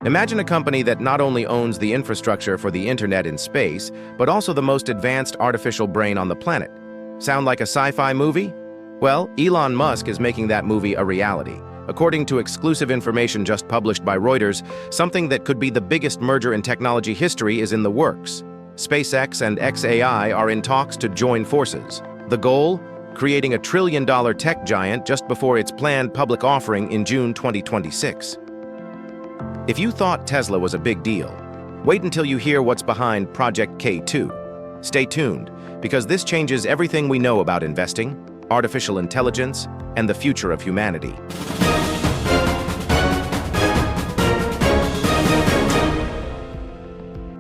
Imagine a company that not only owns the infrastructure for the internet in space, but also the most advanced artificial brain on the planet. Sound like a sci-fi movie? Well, Elon Musk is making that movie a reality. According to exclusive information just published by Reuters, something that could be the biggest merger in technology history is in the works. SpaceX and xAI are in talks to join forces. The goal? Creating a trillion-dollar tech giant just before its planned public offering in June 2026. If you thought Tesla was a big deal, wait until you hear what's behind Project K2. Stay tuned, because this changes everything we know about investing, artificial intelligence, and the future of humanity.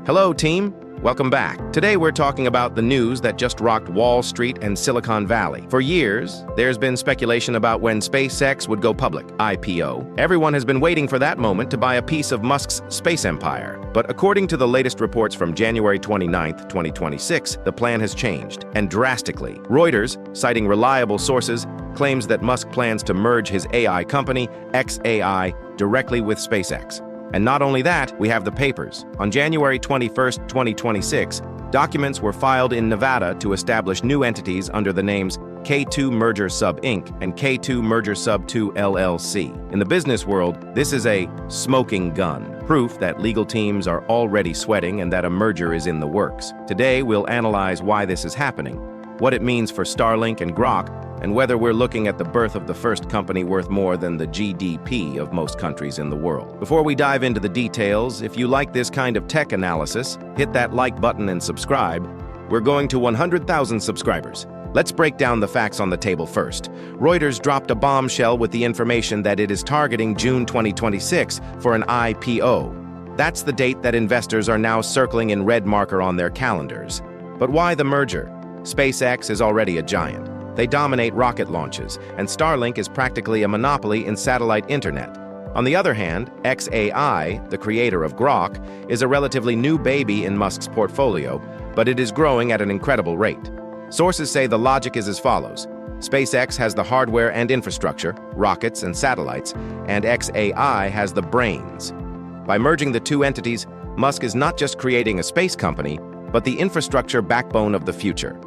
Hello, team. Welcome back. Today we're talking about the news that just rocked Wall Street and Silicon Valley. For years, there's been speculation about when SpaceX would go public, IPO. Everyone has been waiting for that moment to buy a piece of Musk's space empire. But according to the latest reports from January 29, 2026, the plan has changed, and drastically. Reuters, citing reliable sources, claims that Musk plans to merge his AI company, xAI, directly with SpaceX. And not only that, we have the papers. On January 21, 2026, documents were filed in Nevada to establish new entities under the names K2 Merger Sub Inc. and K2 Merger Sub 2 LLC. In the business world, this is a smoking gun, proof that legal teams are already sweating and that a merger is in the works. Today, we'll analyze why this is happening, what it means for Starlink and Grok, and whether we're looking at the birth of the first company worth more than the GDP of most countries in the world. Before we dive into the details, if you like this kind of tech analysis, hit that like button and subscribe. We're going to 100,000 subscribers. Let's break down the facts on the table first. Reuters dropped a bombshell with the information that it is targeting June 2026 for an IPO. That's the date that investors are now circling in red marker on their calendars. But why the merger? SpaceX is already a giant. They dominate rocket launches, and Starlink is practically a monopoly in satellite internet. On the other hand, xAI, the creator of Grok, is a relatively new baby in Musk's portfolio, but it is growing at an incredible rate. Sources say the logic is as follows. SpaceX has the hardware and infrastructure, rockets and satellites, and xAI has the brains. By merging the two entities, Musk is not just creating a space company, but the infrastructure backbone of the future.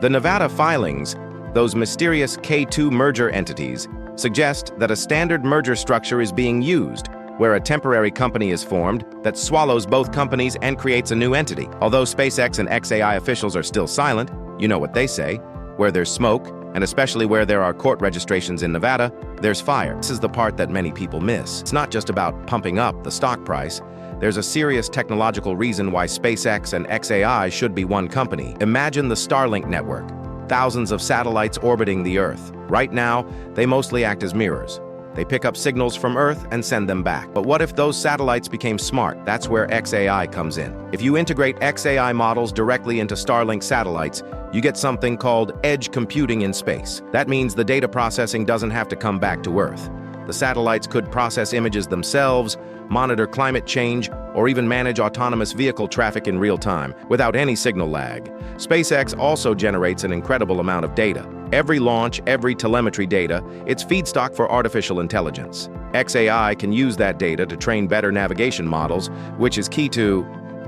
The Nevada filings, those mysterious K2 merger entities, suggest that a standard merger structure is being used, where a temporary company is formed that swallows both companies and creates a new entity. Although SpaceX and xAI officials are still silent, you know what they say, where there's smoke, and especially where there are court registrations in Nevada, there's fire. This is the part that many people miss. It's not just about pumping up the stock price. There's a serious technological reason why SpaceX and xAI should be one company. Imagine the Starlink network. Thousands of satellites orbiting the Earth. Right now, they mostly act as mirrors. They pick up signals from Earth and send them back. But what if those satellites became smart? That's where xAI comes in. If you integrate xAI models directly into Starlink satellites, you get something called edge computing in space. That means the data processing doesn't have to come back to Earth. The satellites could process images themselves, monitor climate change, or even manage autonomous vehicle traffic in real time, without any signal lag. SpaceX also generates an incredible amount of data. Every launch, every telemetry data, it's feedstock for artificial intelligence. xAI can use that data to train better navigation models, which is key to,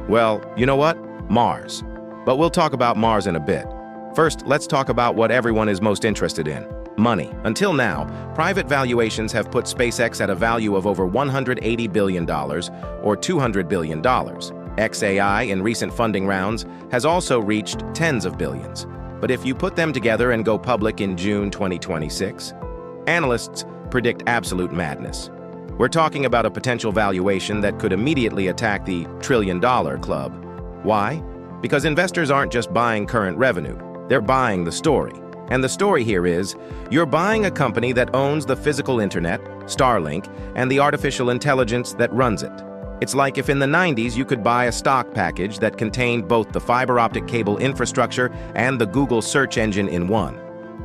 well, you know what? Mars. But we'll talk about Mars in a bit. First, let's talk about what everyone is most interested in. Money. Until now, private valuations have put SpaceX at a value of over $180 billion, or $200 billion. xAI, in recent funding rounds, has also reached tens of billions. But if you put them together and go public in June 2026, analysts predict absolute madness. We're talking about a potential valuation that could immediately attack the trillion-dollar club. Why? Because investors aren't just buying current revenue, they're buying the story. And the story here is, you're buying a company that owns the physical internet, Starlink, and the artificial intelligence that runs it. It's like if in the 90s you could buy a stock package that contained both the fiber optic cable infrastructure and the Google search engine in one.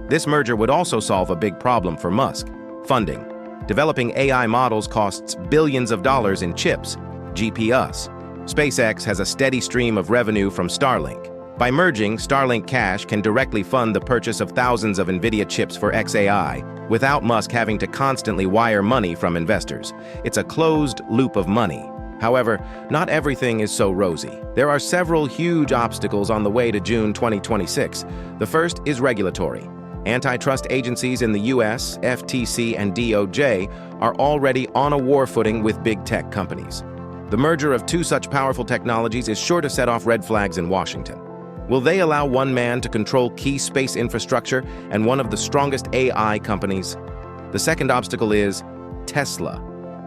This merger would also solve a big problem for Musk: funding. Developing AI models costs billions of dollars in chips, GPUs. SpaceX has a steady stream of revenue from Starlink. By merging, Starlink Cash can directly fund the purchase of thousands of NVIDIA chips for xAI, without Musk having to constantly wire money from investors. It's a closed loop of money. However, not everything is so rosy. There are several huge obstacles on the way to June 2026. The first is regulatory. Antitrust agencies in the US, FTC, and DOJ are already on a war footing with big tech companies. The merger of two such powerful technologies is sure to set off red flags in Washington. Will they allow one man to control key space infrastructure and one of the strongest AI companies? The second obstacle is Tesla.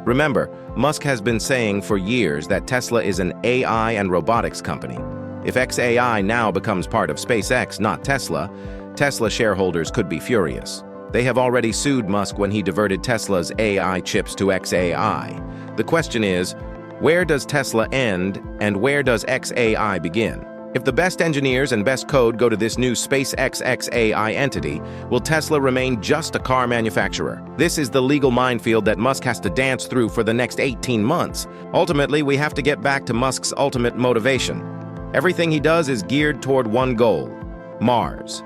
Remember, Musk has been saying for years that Tesla is an AI and robotics company. If xAI now becomes part of SpaceX, not Tesla, Tesla shareholders could be furious. They have already sued Musk when he diverted Tesla's AI chips to xAI. The question is, where does Tesla end and where does xAI begin? If the best engineers and best code go to this new SpaceX xAI entity, will Tesla remain just a car manufacturer? This is the legal minefield that Musk has to dance through for the next 18 months. Ultimately, we have to get back to Musk's ultimate motivation. Everything he does is geared toward one goal: Mars.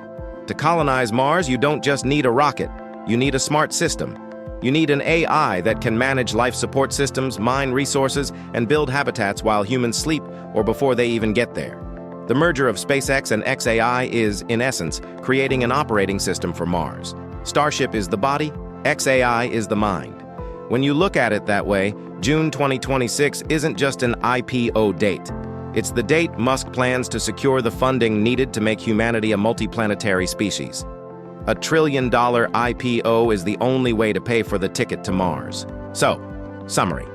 To colonize Mars, you don't just need a rocket. You need a smart system. You need an AI that can manage life support systems, mine resources, and build habitats while humans sleep or before they even get there. The merger of SpaceX and xAI is, in essence, creating an operating system for Mars. Starship is the body, xAI is the mind. When you look at it that way, June 2026 isn't just an IPO date. It's the date Musk plans to secure the funding needed to make humanity a multiplanetary species. $1 trillion IPO is the only way to pay for the ticket to Mars. So, summary.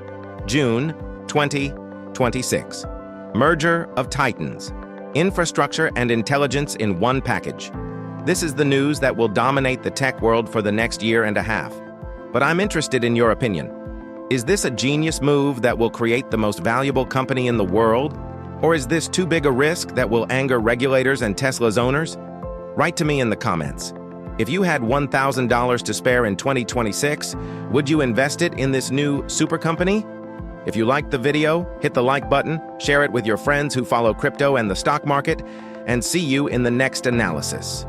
June 2026. Merger of Titans. Infrastructure and intelligence in one package. This is the news that will dominate the tech world for the next year and a half. But I'm interested in your opinion. Is this a genius move that will create the most valuable company in the world? Or is this too big a risk that will anger regulators and Tesla's owners? Write to me in the comments. If you had $1,000 to spare in 2026, would you invest it in this new super company? If you liked the video, hit the like button, share it with your friends who follow crypto and the stock market, and see you in the next analysis.